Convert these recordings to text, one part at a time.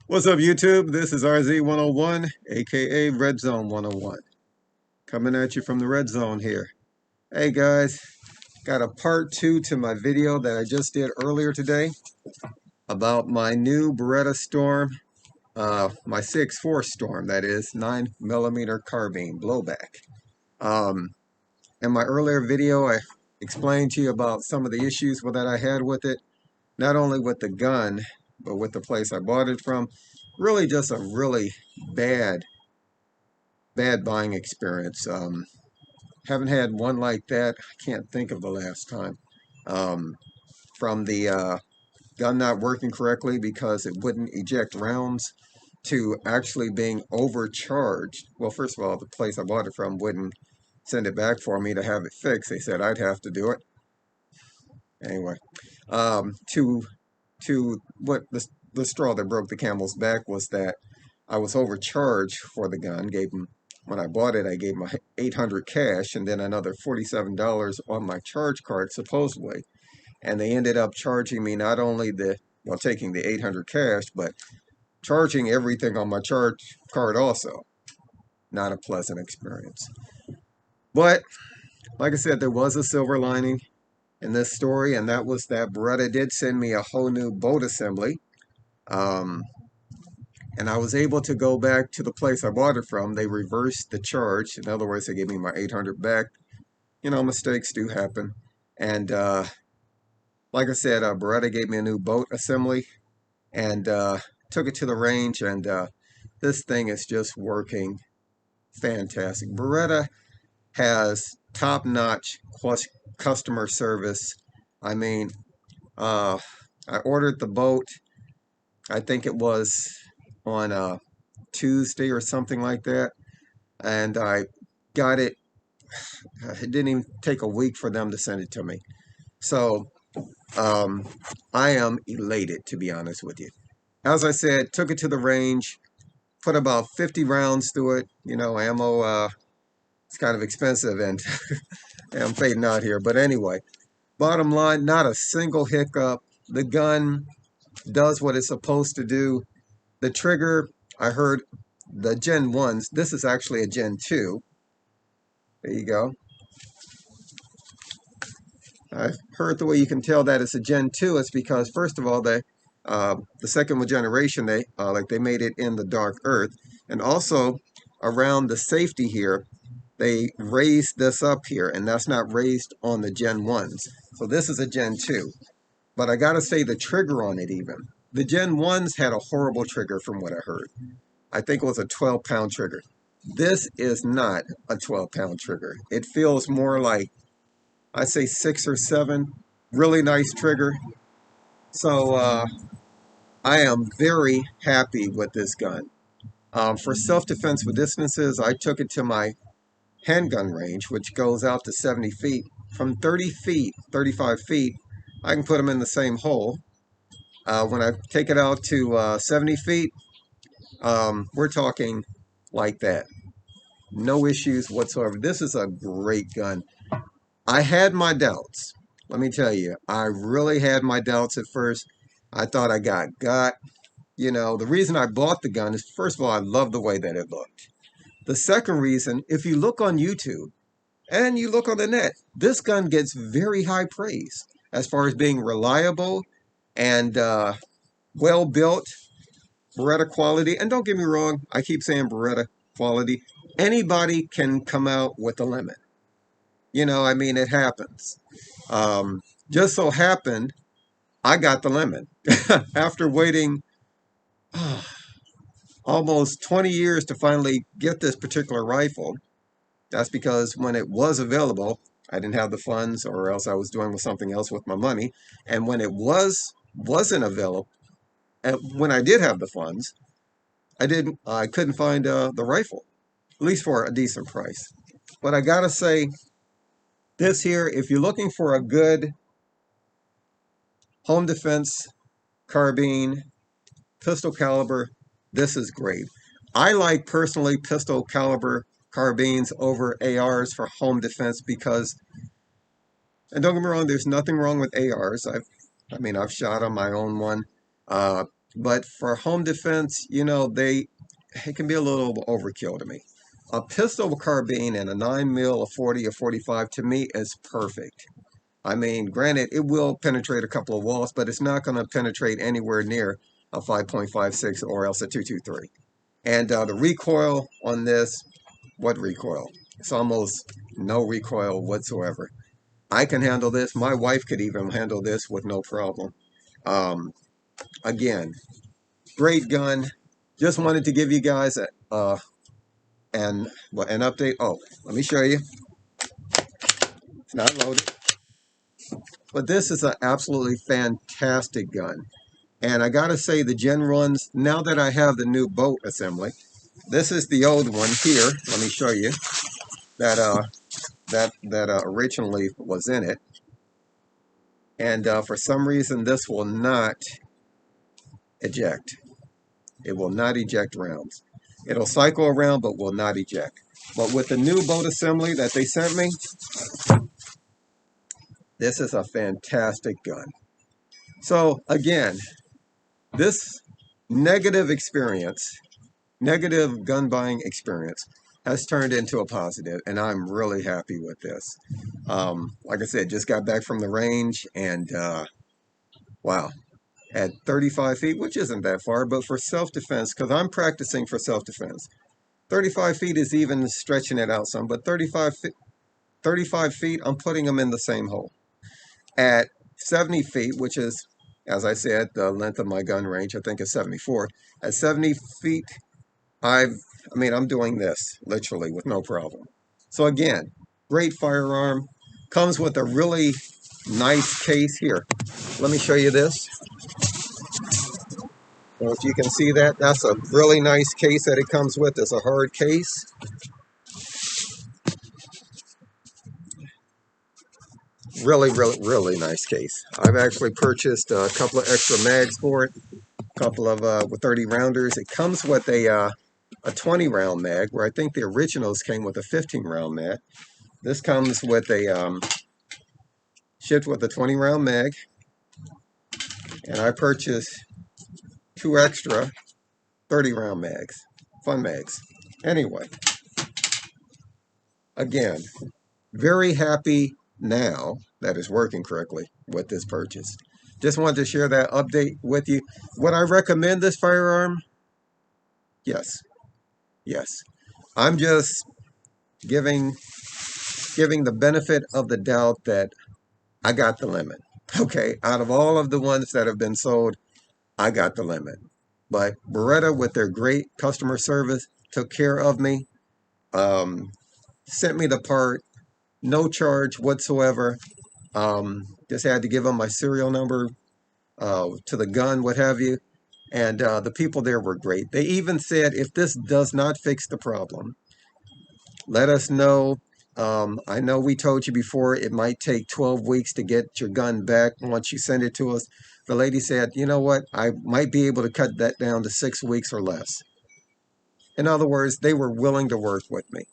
What's up, YouTube? This is RZ101, aka Red Zone 101, coming at you from the Red Zone here. Hey guys, got a part two to my video that I just did earlier today about my new Beretta Storm, my CX4 Storm, that is 9mm carbine blowback. Um, in my earlier video, I explained to you about some of the issues that I had with it, not only with the gun, but with the place I bought it from. Really just a really bad buying experience. Haven't had one like that. I can't think of the last time. Um, from the gun not working correctly because it wouldn't eject rounds to actually being overcharged. Well, first of all, the place I bought it from wouldn't send it back for me to have it fixed. They said I'd have to do it. Anyway, to what the straw that broke the camel's back was that I was overcharged for the gun. When I bought it, I gave my 800 cash and then another $47 on my charge card supposedly, and they ended up charging me not only taking the 800 cash, but charging everything on my charge card also. Not a pleasant experience. But like I said, there was a silver lining in this story, and that was that Beretta did send me a whole new bolt assembly. Um, and I was able to go back to the place I bought it from. They reversed the charge. In other words, they gave me my 800 back. You know, mistakes do happen. And like I said, Beretta gave me a new boat assembly and took it to the range. And this thing is just working fantastic. Beretta has top-notch customer service. I mean, I ordered the boat. I think it was on Tuesday or something like that, and I got it. It didn't even take a week for them to send it to me. So I am elated, to be honest with you. As I said, took it to the range, put about 50 rounds through it. You know, ammo, it's kind of expensive, and I'm fading out here. But anyway, bottom line, not a single hiccup. The gun does what it's supposed to do. The trigger, I heard the Gen 1s. This is actually a Gen 2. There you go. I've heard the way you can tell that it's a Gen 2 is because, first of all, the second generation, they made it in the dark earth. And also, around the safety here, they raised this up here, and that's not raised on the Gen 1s. So this is a Gen 2. But I gotta say, the trigger on it even. The Gen 1s had a horrible trigger from what I heard. I think it was a 12-pound trigger. This is not a 12-pound trigger. It feels more like, I'd say 6 or 7. Really nice trigger. So I am very happy with this gun. For self-defense with distances, I took it to my handgun range, which goes out to 70 feet. From 30 feet, 35 feet, I can put them in the same hole. When I take it out to 70 feet, we're talking like that. No issues whatsoever. This is a great gun. I had my doubts. Let me tell you, I really had my doubts at first. I thought I got. You know, the reason I bought the gun is, first of all, I love the way that it looked. The second reason, if you look on YouTube and you look on the net, this gun gets very high praise as far as being reliable and well built, Beretta quality. And don't get me wrong, I keep saying Beretta quality. Anybody can come out with a lemon. You know, I mean, it happens. Just so happened, I got the lemon after waiting almost 20 years to finally get this particular rifle. That's because when it was available, I didn't have the funds, or else I was doing something else with my money. And when it wasn't available, and when I did have the funds, I couldn't find the rifle, at least for a decent price. But I gotta say, this here, if you're looking for a good home defense carbine, pistol caliber, this is great. I like personally pistol caliber carbines over ARs for home defense because, and don't get me wrong, there's nothing wrong with ARs. I've shot on my own one. But for home defense, it can be a little overkill to me. A pistol carbine and a 9 mil, a 40, a 45 to me is perfect. I mean, granted, it will penetrate a couple of walls, but it's not going to penetrate anywhere near a 5.56 or else a 223. And the recoil on this, what recoil? It's almost no recoil whatsoever. I can handle this. My wife could even handle this with no problem. Um, Again, great gun. Just wanted to give you guys an update. Oh, let me show you. It's not loaded, but this is an absolutely fantastic gun. And I gotta say, the Gen 1s, now that I have the new boat assembly, this is the old one here. Let me show you that originally was in it. And for some reason, this will not eject. It will not eject rounds. It'll cycle around, but will not eject. But with the new boat assembly that they sent me, this is a fantastic gun. So again, this negative experience, negative gun buying experience, has turned into a positive, and I'm really happy with this. Like I said, just got back from the range, and wow, at 35 feet, which isn't that far, but for self-defense, because I'm practicing for self-defense, 35 feet is even stretching it out some, but 35 feet, I'm putting them in the same hole. At 70 feet, which is, as I said, the length of my gun range, I think is 74. At 70 feet, I'm doing this literally with no problem. So again, great firearm. Comes with a really nice case here. Let me show you this. So if you can see that, that's a really nice case that it comes with. It's a hard case. Really, really, really nice case. I've actually purchased a couple of extra mags for it. A couple of with 30 rounders. It comes with a 20 round mag, where I think the originals came with a 15 round mag. This comes with shipped with a 20 round mag, and I purchased 2 extra 30 round mags, fun mags. Anyway, again, very happy now that it's working correctly with this purchase. Just wanted to share that update with you. Would I recommend this firearm? Yes. Yes. I'm just giving the benefit of the doubt that I got the limit. Okay, out of all of the ones that have been sold, I got the limit. But Beretta, with their great customer service, took care of me, sent me the part, no charge whatsoever. Just had to give them my serial number to the gun, what have you. And the people there were great. They even said, if this does not fix the problem, let us know. I know we told you before it might take 12 weeks to get your gun back once you send it to us. The lady said, you know what? I might be able to cut that down to 6 weeks or less. In other words, they were willing to work with me.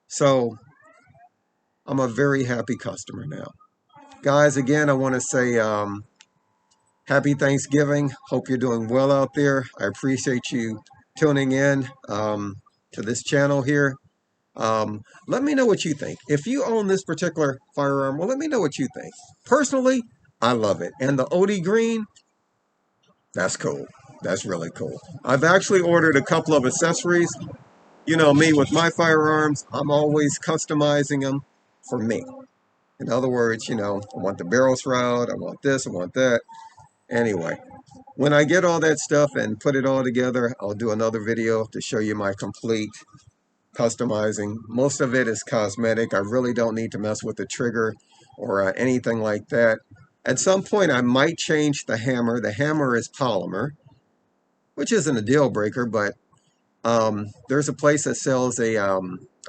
So I'm a very happy customer now. Guys, again, I want to say happy Thanksgiving. Hope you're doing well out there. I appreciate you tuning in to this channel here. Let me know what you think. If you own this particular firearm, well, let me know what you think. Personally, I love it. And the OD green, that's cool. That's really cool. I've actually ordered a couple of accessories. You know me with my firearms, I'm always customizing them for me. In other words, I want the barrel shroud, I want this, I want that. Anyway, when I get all that stuff and put it all together, I'll do another video to show you my complete customizing. Most of it is cosmetic. I really don't need to mess with the trigger or anything like that. At some point, I might change the hammer. The hammer is polymer, which isn't a deal breaker, but there's a place that sells a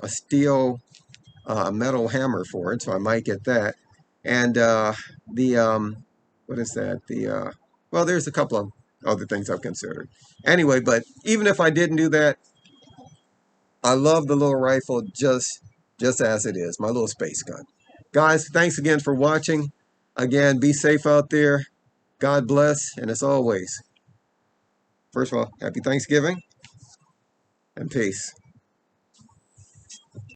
steel metal hammer for it, so I might get that. And what is that? Well, there's a couple of other things I've considered. Anyway, but even if I didn't do that, I love the little rifle just as it is, my little space gun. Guys, thanks again for watching. Again, be safe out there. God bless, and as always, First of all, happy Thanksgiving and peace.